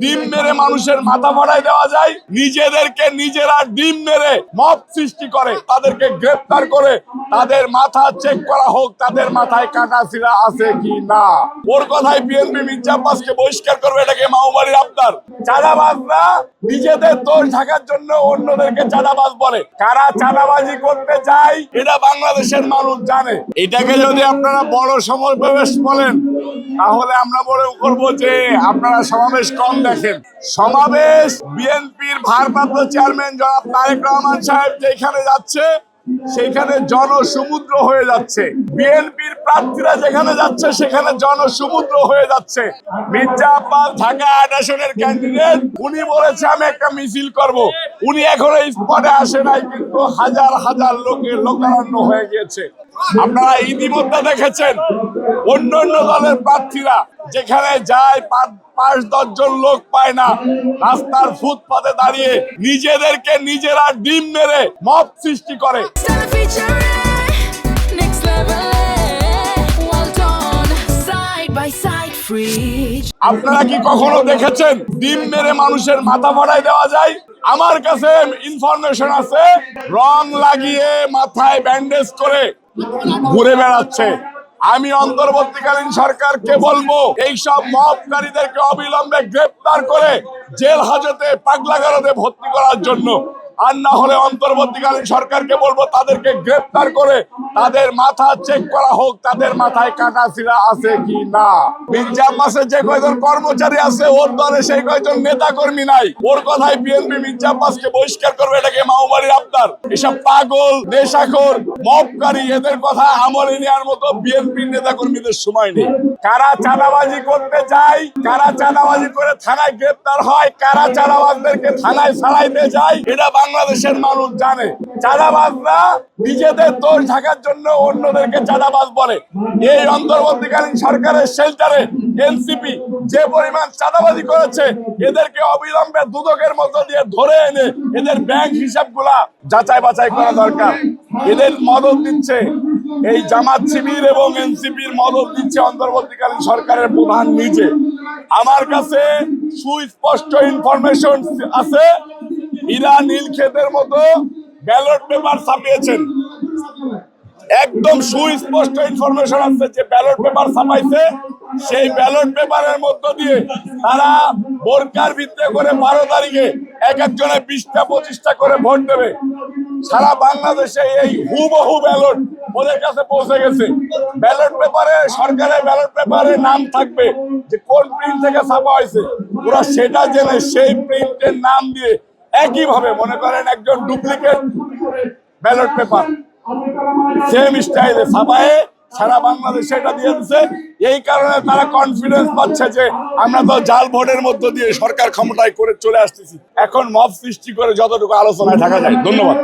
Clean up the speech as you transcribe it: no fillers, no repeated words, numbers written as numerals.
ডিম মেরে মানুষের মাথা ফাটাই দেওয়া যায়, নিজেদেরকে নিজেরা ডিম মেরে মব সৃষ্টি করে তাদেরকে গ্রেফতার করে তাদের মাথা চেক করা হোক, তাদের মাথায় কাটা ছিঁড়া আছে কি না। ওর কথায় বিএনপি মির্জা আব্বাসকে বহিষ্কার করবে, এটাকে মাওবাড়ির আবদার। চাঁদাবাজরা নিজেদের দোষ ঢাকার জন্য অন্যদেরকে চাঁদাবাজ বলে। কারা চাঁদাবাজি করতে চায় এটা বাংলাদেশের মানুষ জানে। এটাকে যদি আপনারা বড় সমাবেশ বলেন তাহলে আমরা মনে করব যে আপনারা সমাবেশ কম দেখেন। সমাবেশ বিএনপির ভারপ্রাপ্ত চেয়ারম্যান জনাব তারেক রহমান সাহেব যেখানে যাচ্ছে সেখানে জনসমুদ্র হয়ে যাচ্ছে, বিএনপির প্রার্থীরা যেখানে যাচ্ছে সেখানে জনসমুদ্র হয়ে যাচ্ছে। মির্জা আব্বাস ঢাকা ৮ আসনের ক্যান্ডিডেট, উনি বলেছে আমি একটা মিছিল করব, উনি এখনো স্পটে আসে নাই, কিন্তু হাজার হাজার লোকের লোকারণ্য হয়ে গিয়েছে। আপনারা ইতিমধ্যে দেখেছেন অন্য অন্য দলের প্রার্থীরা যেখানে যায় ৫-১০ জন লোক পায় না, রাস্তার ফুটপাতে দাঁড়িয়ে নিজেদেরকে নিজেরা ডিম মেরে মব সৃষ্টি করে। আপনারা কি কখনো দেখেছেন ডিম মেরে মানুষের মাথা ফাটাই দেওয়া যায়? আমার কাছে ইনফরমেশন আছে, রং লাগিয়ে মাথায় ব্যান্ডেজ করে ঘুরে বেড়াচ্ছে। আমি অন্তর্বর্তীকালীন সরকারকে বলবো এইসব মবকারীদেরকে অবিলম্বে গ্রেফতার করে জেল হাজতে পাগলাগারদে ভর্তি করার জন্য, আর না হলে অন্তর্বর্তীকালীন সরকারকে বলবো তাদেরকে গ্রেফতার করে তাদের মাথা চেক করা হোক, তাদের মাথায় কাটা ছিঁড়া আছে কি না। মির্জা আব্বাসের যে কয়জন কর্মচারী আছে ওর দলে সেই কয়জন নেতা কর্মী নাই। ওর কথায় বিএনপি মির্জা আব্বাসকে বহিষ্কার করবে, এটাকে মাওবাড়ির আবদার। এসব পাগল নেশাখোর মবকারী এদের কথা আমলে নেওয়ার মতো বিএনপির নেতা কর্মীদের সময় নেই। কারা চাঁদাবাজি করতে যায়, কারা চাঁদাবাজি করে থানায় গ্রেফতার হয়, কারা চাঁদাবাজদেরকে থানায় ছাড়াইতে যায় এটা বাংলাদেশের মানুষ জানে। চাঁদাবাজরা নিজেদের দোষ ঢাকার জন্য অন্যদেরকে চাঁদাবাজ বলে। এই অন্তর্বর্তীকালীন সরকারের শেল্টারে এনসিপি যে পরিমাণ চাঁদাবাজি করেছে, এদেরকে অবিলম্বে দুদকের মধ্য দিয়ে ধরে এনে এদের ব্যাংক হিসাবগুলা যাচাই বাছাই করা দরকার। এদের মদত দিচ্ছে এই জামাত শিবির এবং এনসিপির মদত দিচ্ছে অন্তর্বর্তীকালীন সরকারের প্রধান নিজে। আমার কাছে সুস্পষ্ট ইনফরমেশন আছে, ইরা নীলক্ষেতের মতো ব্যালট পেপার ছাপিয়েছেন। একদম সুস্পষ্ট ইনফরমেশন আছে যে ব্যালট পেপার ছাপাইছে, সেই ব্যালট পেপারের মধ্য দিয়ে তারা বোরকার ভিত্তি করে 12 তারিখে এক একজনে 20টা-25টা করে ভোট দেবে। সারা বাংলাদেশে এই হুবহু ব্যালট ওদের কাছে পৌঁছে গেছে। ব্যালট পেপারে, সরকারের ব্যালট পেপারে নাম থাকবে যে কোন প্রিন্ট থেকে ছাপা হয়েছে, ওরা সেটা জেনে সেই প্রিন্টের নাম দিয়ে একইভাবে মনে করেন একজন ডুপ্লিকেট ব্যালট পেপার সেম স্টাইলে ছাপায়ে সারা বাংলাদেশে এটা দিয়ে দিচ্ছে। এই কারণে তারা কনফিডেন্স পাচ্ছে যে আমরা তো জাল ভোটের মধ্য দিয়ে সরকার ক্ষমতায় করে চলে আসতেছি। এখন মব সৃষ্টি করে যতটুকু আলোচনায় থাকা যায়। ধন্যবাদ।